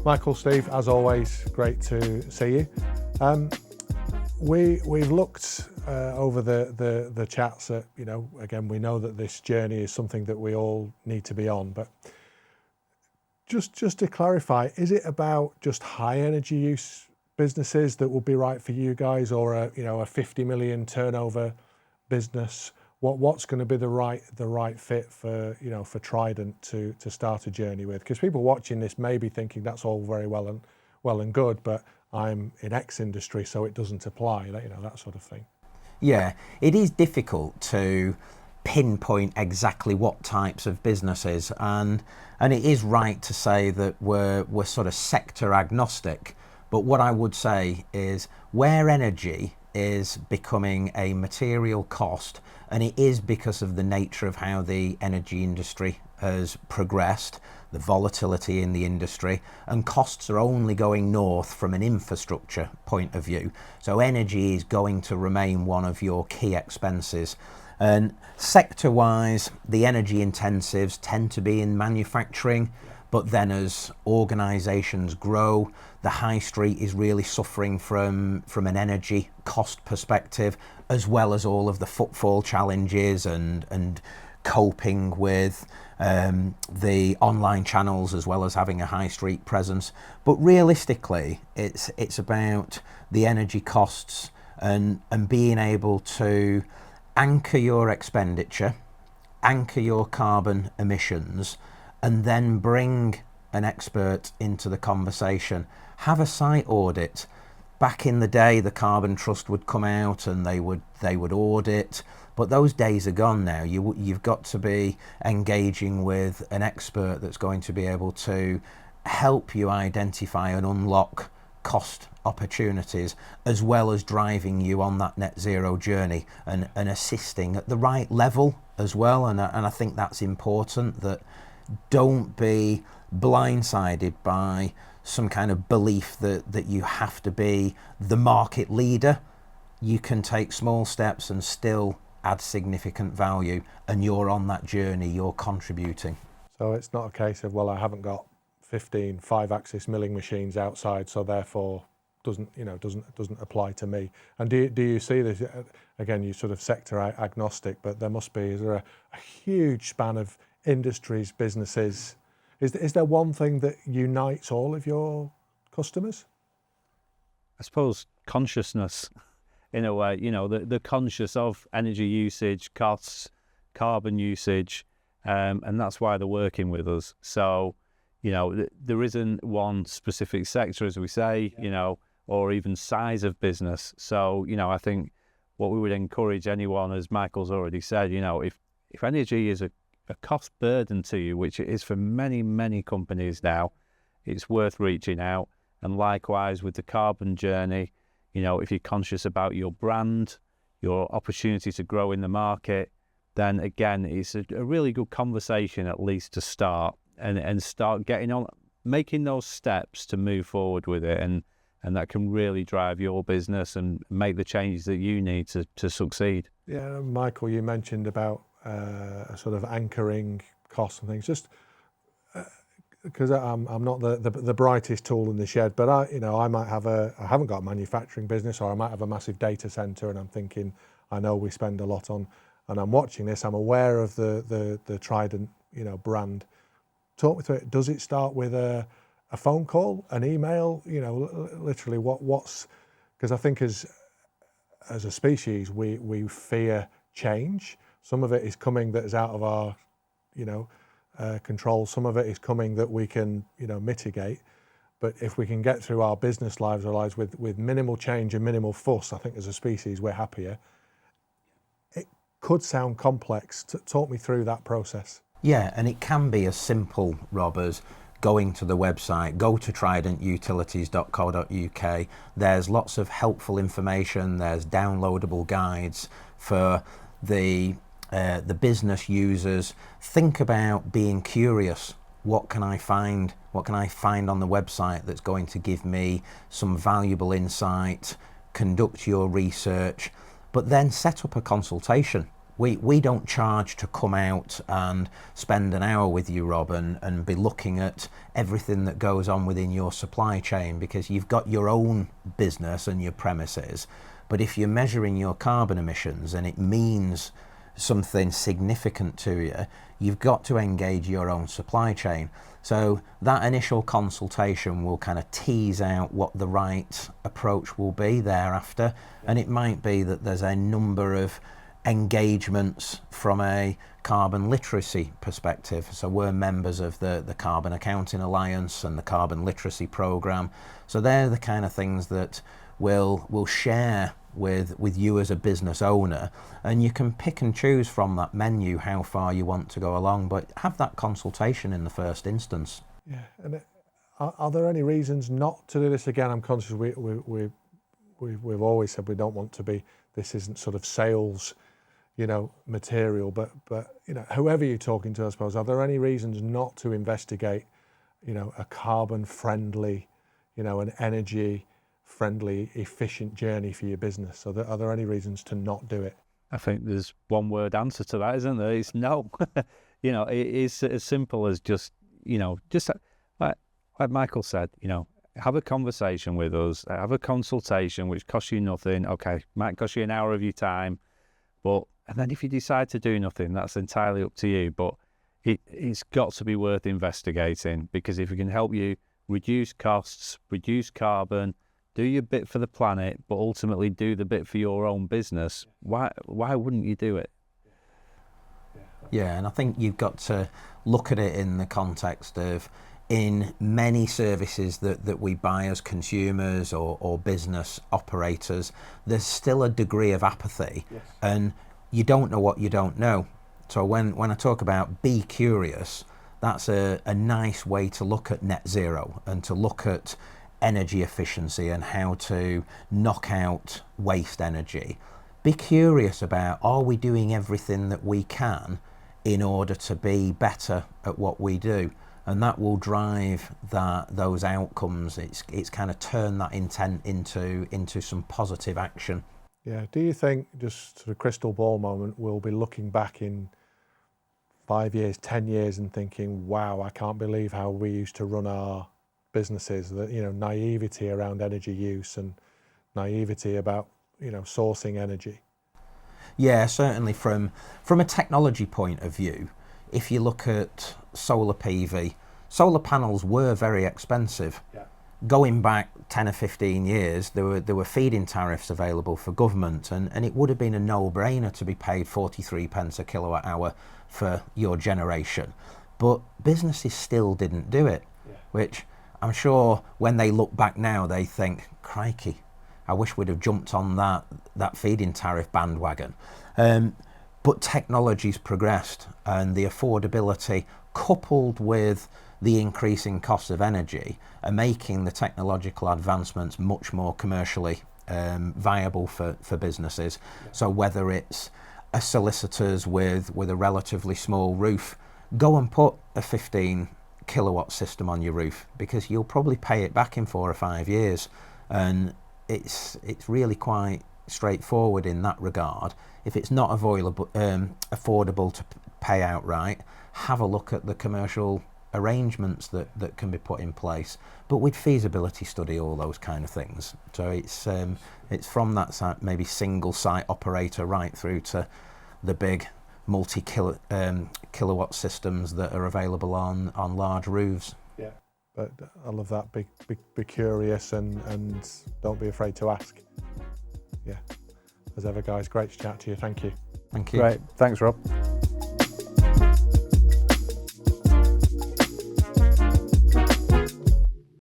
Michael, Steve, as always, great to see you. We've looked over the chats at, again, we know that this journey is something that we all need to be on, but just to clarify, is it about just high energy use businesses that will be right for you guys, or a 50 million turnover business? What's going to be the right fit for for Trident to start a journey with? Because people watching this may be thinking that's all very well and good, but I'm in X industry, so it doesn't apply. That sort of thing. Yeah, it is difficult to pinpoint exactly what types of businesses, and it is right to say that we're sort of sector agnostic. But what I would say is where energy is becoming a material cost, and it is because of the nature of how the energy industry has progressed, the volatility in the industry, and costs are only going north from an infrastructure point of view. So energy is going to remain one of your key expenses. And sector-wise, the energy intensives tend to be in manufacturing, but then as organisations grow, the high street is really suffering from an energy cost perspective, as well as all of the footfall challenges and coping with the online channels, as well as having a high street presence. But realistically, it's about the energy costs and being able to anchor your expenditure, anchor your carbon emissions, and then bring an expert into the conversation. Have a site audit. Back in the day, the Carbon Trust would come out and they would audit, but those days are gone now. You've got to be engaging with an expert that's going to be able to help you identify and unlock cost opportunities, as well as driving you on that net zero journey and assisting at the right level as well. And I think that's important, that don't be blindsided by some kind of belief that you have to be the market leader. You can take small steps and still add significant value, and you're on that journey, you're contributing. So it's not a case of, well, I haven't got 15 5-axis milling machines outside, so therefore doesn't apply to me. And do you see this, again, you sort of sector agnostic, but is there a huge span of industries, businesses? Is there one thing that unites all of your customers? I suppose consciousness, in a way, the conscious of energy usage, costs, carbon usage, and that's why they're working with us. So, there isn't one specific sector, as we say, or even size of business. So, I think what we would encourage anyone, as Michael's already said, if energy is a cost burden to you, which it is for many, many companies now, it's worth reaching out. And likewise with the carbon journey, if you're conscious about your brand, your opportunity to grow in the market, then again, it's a really good conversation at least to start and start getting on, making those steps to move forward with it. And that can really drive your business and make the changes that you need to succeed. Yeah, Michael, you mentioned about sort of anchoring costs and things, just because I'm not the brightest tool in the shed, but I might have I haven't got a manufacturing business, or I might have a massive data center, and I'm thinking, I know we spend a lot on, and I'm watching this, I'm aware of the Trident brand. Talk me through it. Does it start with a phone call, an email, literally what's, because I think as a species we fear change. Some of it is coming that is out of our control. Some of it is coming that we can mitigate. But if we can get through our business lives, with minimal change and minimal fuss, I think as a species we're happier. It could sound complex. Talk me through that process. Yeah, and it can be as simple, Rob, as going to the website, go to tridentutilities.co.uk. There's lots of helpful information. There's downloadable guides for the business users. Think about being curious. What can I find? What can I find on the website that's going to give me some valuable insight? Conduct your research, but then set up a consultation. We don't charge to come out and spend an hour with you, Rob, and be looking at everything that goes on within your supply chain, because you've got your own business and your premises. But if you're measuring your carbon emissions and it means something significant to you, you've got to engage your own supply chain. So that initial consultation will kind of tease out what the right approach will be thereafter. And it might be that there's a number of engagements from a carbon literacy perspective. So we're members of the Carbon Accounting Alliance and the Carbon Literacy Programme. So they're the kind of things that we'll share with you as a business owner, and you can pick and choose from that menu how far you want to go along, but have that consultation in the first instance. Yeah, and are there any reasons not to do this? Again, I'm conscious we've always said we don't want to be, this isn't sort of sales, material, but whoever you're talking to, I suppose, are there any reasons not to investigate, a carbon friendly, an energy friendly, efficient journey for your business? So are there any reasons to not do it? I think there's one word answer to that, isn't there? It's no. It is as simple as just like Michael said, have a conversation with us, have a consultation which costs you nothing. Okay, might cost you an hour of your time, and then if you decide to do nothing, that's entirely up to you. But it's got to be worth investigating, because if it can help you reduce costs, reduce carbon, do your bit for the planet, but ultimately do the bit for your own business, why wouldn't you do it? Yeah, and I think you've got to look at it in the context of, in many services that we buy as consumers or business operators, there's still a degree of apathy. Yes. And you don't know what you don't know. So when I talk about be curious, that's a nice way to look at net zero and to look at energy efficiency and how to knock out waste energy. Be curious about, are we doing everything that we can in order to be better at what we do? And that will drive those outcomes. It's kind of turn that intent into some positive action. Yeah. Do you think, just sort of crystal ball moment, we'll be looking back in 5 years, 10 years and thinking, wow, I can't believe how we used to run our businesses, that, naivety around energy use and naivety about, sourcing energy? Yeah, certainly from a technology point of view, if you look at solar PV, solar panels were very expensive. Yeah. Going back 10 or 15 years, there were feed-in tariffs available for government, and it would have been a no-brainer to be paid 43 pence a kilowatt hour for your generation. But businesses still didn't do it, which I'm sure when they look back now, they think, crikey, I wish we'd have jumped on that feed-in tariff bandwagon. But technology's progressed, and the affordability coupled with the increasing cost of energy are making the technological advancements much more commercially viable for businesses. Yeah. So whether it's a solicitor's with a relatively small roof, go and put a 15 kilowatt system on your roof, because you'll probably pay it back in 4 or 5 years. And it's really quite straightforward in that regard. If it's not affordable to pay outright, have a look at the commercial arrangements that can be put in place, but with feasibility study, all those kind of things. So it's from that site, maybe single site operator, right through to the big kilowatt systems that are available on large roofs. Yeah, but I love that. Be curious and don't be afraid to ask. Yeah, as ever, guys, great to chat to you. Thank you. Thank you. Great, thanks, Rob.